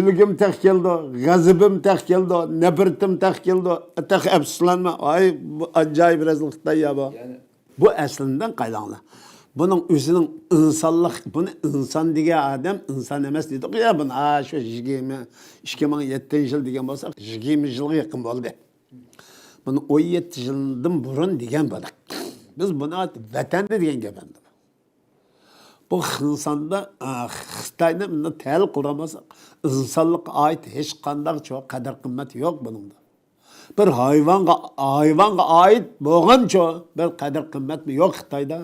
kulgim tek geldi, gazibim tek geldi, nefretim tek geldi. Tek efsuslanma. Ay bu acayip rezillikten ya bu. Yani... Bu aslinden kaynaklı. Bunun özünün insanlık, bunu insan diye adam insan emez dedik ya bunu. Şu 2007 yıl diyen olsak 20 yılga yakın oldu. Bunu 17 yıldan burun diyen balık. Biz buna vatanda diyen gebendi. Bu insanda Xitay'da tel kuramazsak insanlık ait hiç kandak çok kadar kıymet yok bunun da. Bir hayvanga ait boğan çok bir kadar kıymet mi yok Xitay'da.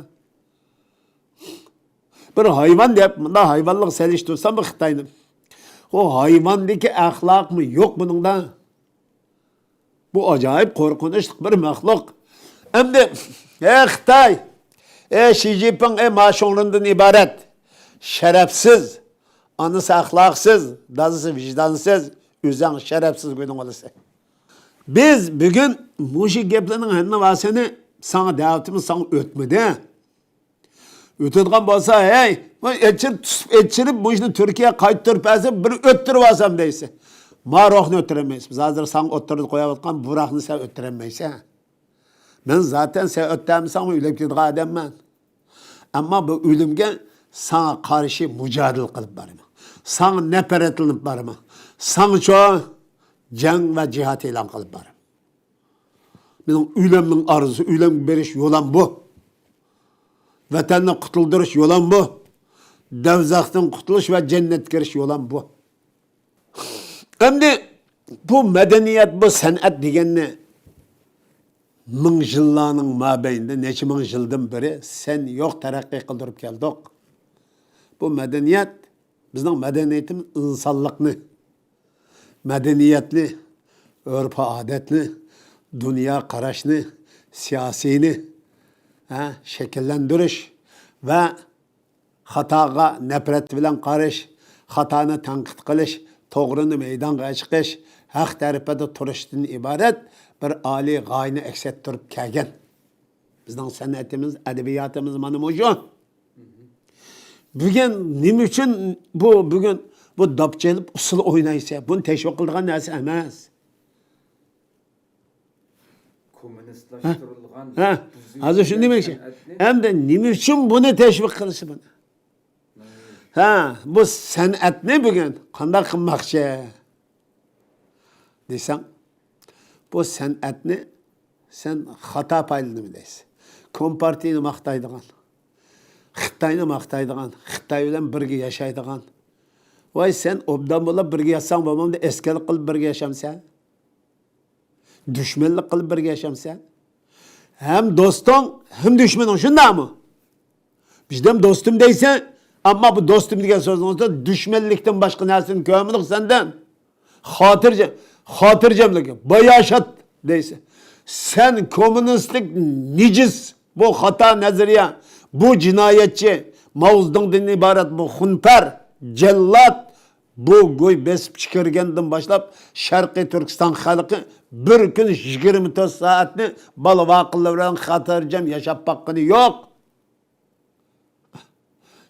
Bir hayvan deyip bunda hayvanlık seliştirsem bu Xitay'ın. O hayvandaki ahlak mı yok bunun da. Bu acayip korkunçluk bir mahluk. Hem de Xitay, Xi Jinping maşonundan ibaret. Şerefsiz, anısı ahlaksız, dazısı vicdansız, üzen şerefsiz günün olası. Biz bugün muşi geplerinin henüz vasını sana davetimiz sana ötmedi. Ötüdüğün bolsa, hey, etçirip bu işini Türkiye'ye kayıttırıp bir öttürüp alsam deyse. Marohunu öttüremeyiz. Biz hazır sana oturdu koyavatkan burakını sen öttüremeyse. Ben zaten sen öttüremeysen ölüp gidip adam ben. Ama bu ölümge sana karşı mücadele kılıp barımı. Sana nefret edilip barımı. Sana çoğu cenk ve cihat ilan kılıp barım. Benim ölümün arzusu, ölüm veriş yolan bu. Vatanını kurtuldurış yolan bu. Devzaktan kurtuluş ve cennet giriş yolan bu. Hem de bu medeniyet, bu sanat diyenine ming yıllarının mabeyinde, neçe ming yıldan beri sen yok terakki kıldırıp geldik. Bu medeniyet, bizden medeniyetimiz insanlıklı, medeniyetli, örf adetli, dünya karışlı, siyasini şekillendiriş ve hataga nefret bilen karış, hatanı tenkit kılış, doğrunu meydana çıkış, hak tarafında turuştan ibaret bir ali gayını eksettirip kelgen. Bizden sanatımız, edebiyatımız manım ocu. Bugün nim için bugün bu dapçılıp usul oynaysa, bunu teşvik kıldığın nesi emez. Komünistlaştırılgan. Hazır şunu demek ki. Hem de nim için bunu teşvik kılışı bunu. Bu sanat ne bugün? Kanda kılmakçı. Desem, bu sanat ne? Sen hata payladın mı deysin? Kompartiyini maqtaydıgan, Xitayni maqtaydıgan, Xitay bilen birge yaşaydıgan. Vay sen obdan bo'lib birge yaşasan bo'lmamda eskilik qilib birge yaşamsan. Düşmanlık qilib birge yaşamsan. Hem dostun, hem düşmanın şunda mı? Bizden dostum deysen, ama bu dostum diye sözünüzde düşmanlıktan başka nersini görmedik senden. Hatırcamlık, bayaşat deyse. Sen komünistlik nicis, bu hata nazariye, bu cinayetçi, Mavuz'dan ibaret bu hunper, cellat, bu goy besip çıkargenden başlap Şarkı Türkistan halkı bir gün 24 saatini balı vakılla veren hatırcam yaşap hakkını yok.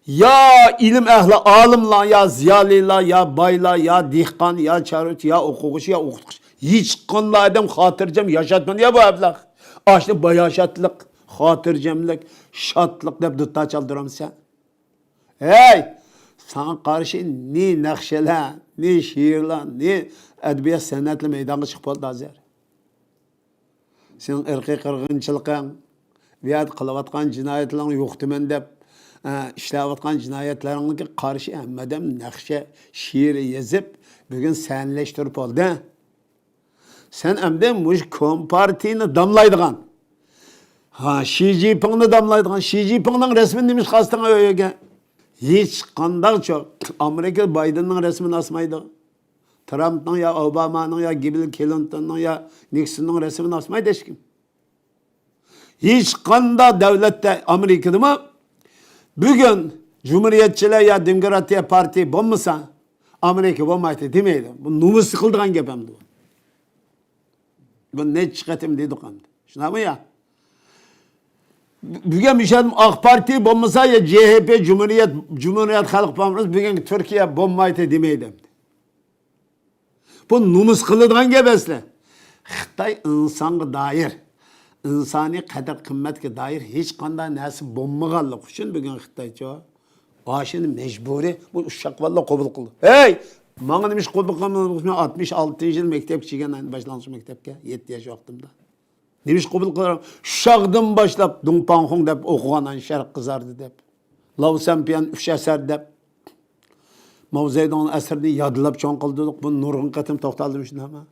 Ya ilim ehli alımla, ya ziyalıyla, ya bayla, ya dihkan, ya çarıt, ya okukuş, ya okutuş. Hiç konuda adam hatırcam yaşatman ya bu ablak. Aşlı bayaşatlık, hatırcamlık, şatlık deyip dutta çaldıram sen. Hey! Sana karşı ne nakşeler, ne şiirler, ne edebiyat sanatlı meydana çıkıp oldu hazır. Senin ırkı kırgınçılıkın, veyahut kılavatkan cinayetlerini yoktumen deyip, işlevatkan cinayetlerine karşı emmedem nakşe, şiir yazıp, bugün senleştirip oldu. Sen emden bu kompartiyini damlaydıgan. Xi Jinping'ni damlaydıgan. Xi Jinping'nin resmini demiş kastına öyle. Hiç kandak çok. Amerika Biden'ın resmini asmaydı. Trump'ın ya Obama'nın ya Bill Clinton'ın ya Nixon'ın resmini asmaydı hiç kim. Hiç kanda devlette Amerika'da mı? Bugün Cumhuriyetçiler ya Demokratiya Parti bombasa Amerika bombaydı demeydi. Bu numu sıkıldığın gebemdi. Bu ne çıkartım dedik hamdi. Şuna mı ya? Bugün bir şey AK Parti bombasa ya CHP Cumhuriyet Halk Partisi bugün Türkiye bombaydı demeydi. Bu numus kılıdığın gebesle. Xitay insanga dair, insani qadar qimmatga dair hech qanday narsa bo'lmaganligi uchun bugun Xitoycha boshini mecburi bu uşak valla qabul qildi. Hey! Mana nima ish qabul qilmadim? 66-yil maktabga chiqqanman, boshlang'ich maktabga 7 yosh vaqtimda. Nima ish qabul qilaram? Uşaqdan boshlab Dungpanxong deb o'qigandan sharq qizardi deb. Lao Sampian 3 asar deb. Mao Zedong asarni yodlab cho'ng qildik. Bu nurg'un qatim to'xtaldim shunama.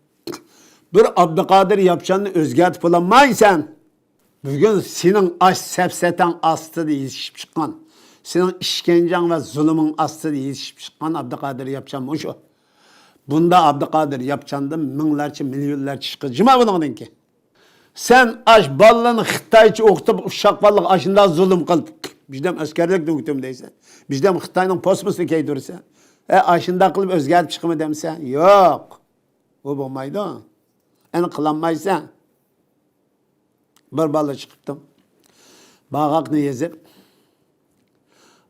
Bir Abdülkadir yapacağını özgürtüp olamaysan, bugün senin aş sepseten astıda yetişip çıkan, senin işkencen ve zulümün astıda yetişip çıkan Abdülkadir yapacağım o şu. Bunda Abdülkadir yapacağında minlerce, milyonlarca çıkacağım bunun ki. Sen aş ballarını Xitayçı okutup uşak ballık aşında zulüm kılıp, bizden askerlik de okutum deysen, bizden Xitay'ın posmusu keydürsen, aşında kılıp özgürtüp çıkımı demsen, yok. O olmaydı o. En kılanmaysa bir balı çıkıptım. Bağakını yezip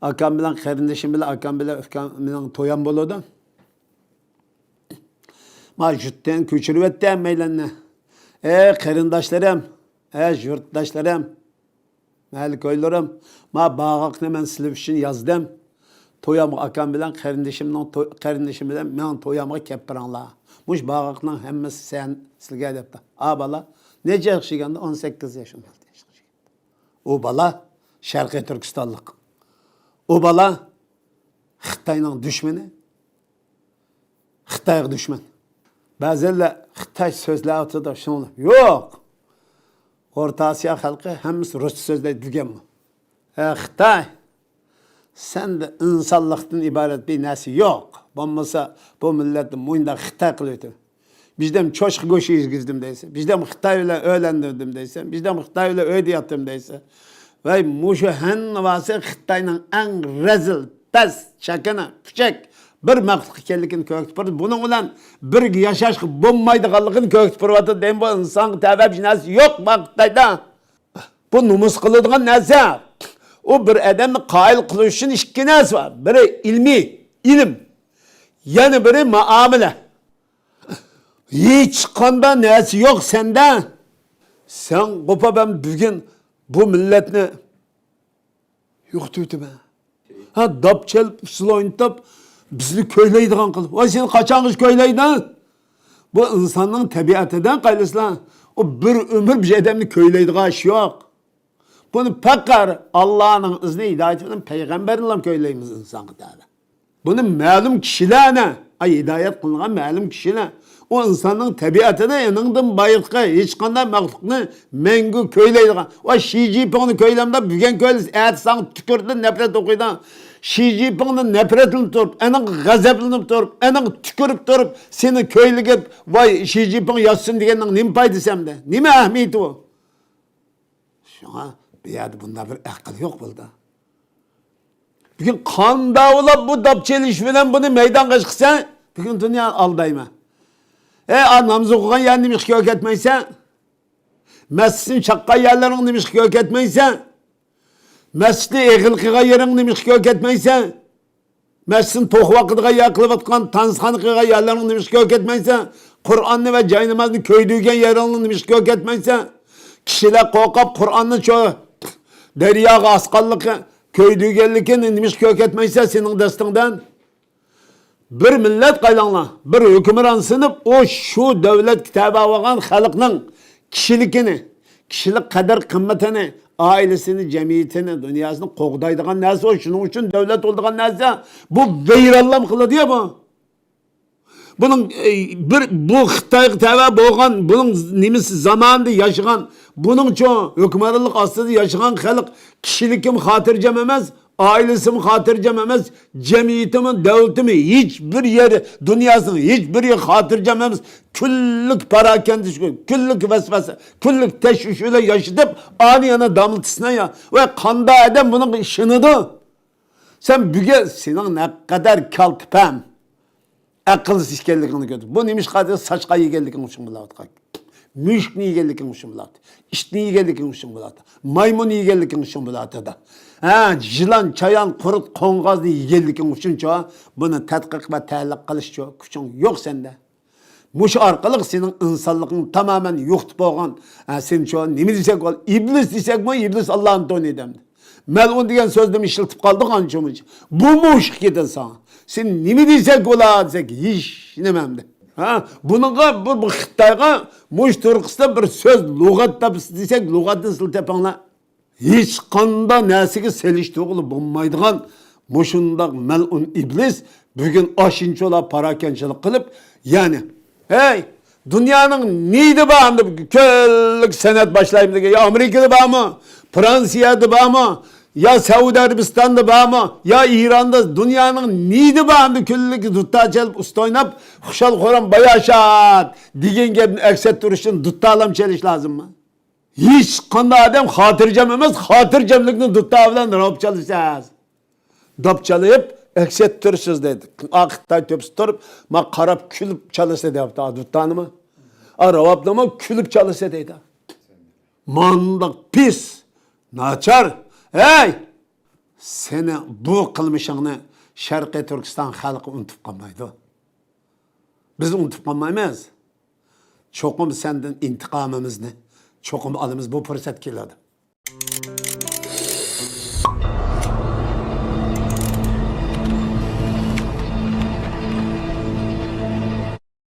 akam bilen kardeşim bilen akam bilen toyan buludu. Ma jütten küçülüp ettim meylenine. Karındaşlarım, yurttaşlarım, mahal koylarım. Ma bağakını ben silip için yazdım. Toyamı akam bilen kardeşim bilen ben toyamı keppiranla. Muş bağakla hemmesi sen silge edipti. Bala nece yakışıganda 18 yaşında. O bala Şarkı Türkistanlık. O bala Xitay'ın düşmanı. Xitay'a düşman. Bazenle Xitay sözleri atıda şunu. Yok. Orta Asya halkı hemmesi Rus sözleri dügen mi? Xitay. Sen de insanlıktan ibaret bir nesi yok. Olmasa bu milletin muyunda Xitay kılıyordu. Bizden çoşku göçü izgizdim deyse. Bizden Xitay ile öğlendirdim deyse. Bizden Xitay ile öyle yaptım deyse. Ve muşu hen vası Xitay'ın en rezil, pes, çakana, küçük bir maqtık ikenlikini köktüpürü. Bunun ulan bir yaşaş bulmaydı kallıkını köktüpürü. Deyim bu insan teveb nesi yok Xitay'da. Bu numus kılıdığın nesi? O bir adamı kail kılış için iki nesi var. Biri ilmi, ilim. Yani biri muamele. Hiç kanda nesi yok sende. Sen kopa ben bugün bu milletini yok tüytü be. Dap çelip sılayıntap bizi köyleydiğen kılıp. Vay seni kaçan kış köyleydi. Bu insanın tabiatıdan kaylısla. O bir ömür bir adamını köyleydiğen iş yok. Bunu pekar Allah'ın izni hidayetinden peygamberle köyleyimiz insanı tabi. Bunun malum kişilerine, hidayet kılınan malum kişiler. O insanın tabiatına yanından bayırtka, hiç kandan mahlukunu mengü köyleydiğen. O Xi Jinping'in köylemde büyüyen köylesi, eğer sana tükürdün nefret okuydan. Xi Jinping'in nefretini tutup, enin gazaplanıp tutup, enin tükürüp tutup, seni köylüge, vay Xi Jinping yazsın diyenin nime paydı semde? Nime ahmiyeti o? Şuna bir yerde bunda bir akıl yok burada. Bugün kan davulap bu dapçeliş falan bunu meydan kaçkısan, bugün dünya aldayma. Namaz okuyan yer demiş ki yok etmeyse, mescidin çakka yerlerin demiş ki yok etmeyse, mescidi eğilkiga yerin demiş ki yok etmeyse, mescidin toğ vakıdıga yakılıp atkan tanzhanıkiga yerlerin demiş ki yok etmeyse, Kur'an'ı ve caynamazını köydüyken yerin demiş ki yok etmeyse, kişiler korkap Kur'an'ı çoğu deryaga askallık köydüykenlikin demiş ki yok etmeyse senin destinden, bir millet kaylanla, bir hükümran sınıp o şu devlet kitabı avagan halkının kişilikini, kişilik kadar kıymetini, ailesini, cemiyetini, dünyasını qoğdaydıgan neyse o şunun için devlet olduğun neyse bu veyrallam kılı diyor bu. Bunun bu Xitay kitabı boğan, bunun nimisi zamanında yaşayan, bunun çoğu hükümranlık aslında yaşayan halk kişilikim hatırcam emez, ailesimi hatırcam emez, cemiyetimi, devletimi hiçbir yeri, dünyasını hiçbir yeri hatırcam emez. Küllük parakendişi, küllük vesvese, küllük teşvişiyle yaşatıp aniyana damıltısına ya. Ve kanda eden bunun işinidir. Sen büge, senin ne kadar kaltıpem, akılsız işgellikini gördün. Bu neymiş kadar saçka yegellikini için bulat. Müşk niye geldikin için bulat. İşt niye geldikin için bulat. Maymun niye geldikin için bulat da. Jilan, çayan, kurut, kongaz niye geldikin için çoğu. Bunu tetkik ve tehlak kılış çoğu. Küçün yok sende. Muş arkalık senin insanlığın tamamen yoktip olgan. Sen şu an ne desek ol? İblis desek mi? İblis Allah'ın donu edemdi. Melun diyen sözde işiltip kaldık ançımız. Bu muş gidin sana. Sen ne desek ola desek hiç nememdi. Bununla bu Xitayga muş Türkistan bir söz lügatta desek lügatını siltepanla. Hiç kanda nesigi seliştiği bulmaydıgan muşundaq melun iblis bugün aşınçı ola parakençilik kılıp yani hey dünyanın neydi bağımdı köllük senet başlayayım diye ya Amerika'da bağ mı Fransa'da bağ mı ya Saudi Arabistan'da bağ mı ya İran'da dünyanın neydi bağımdı köllük dutta çalıp usta oynap huşal koran bayaşat digen gibi ekset duruşun dutta alam çeliş lazım mı? Hiç kanda adam hatırcam emez, hatırcamlıkını tuttağından rap çalışacağız. Dop çalıp, ekset türsüz dedi. Akıttay töpsü tutup, ma karab külüp çalışsa dedi. Tuttanı mı? Ravapnama külüp çalışsa dedi. Mandak pis, naçar. Hey! Seni bu kılmışını Şarkı Türkistan halkı unutup kalmaydı. Biz unutup kalmayız. Çokum senden intikamımız ne? Çokum alımız bu fırsat keladi.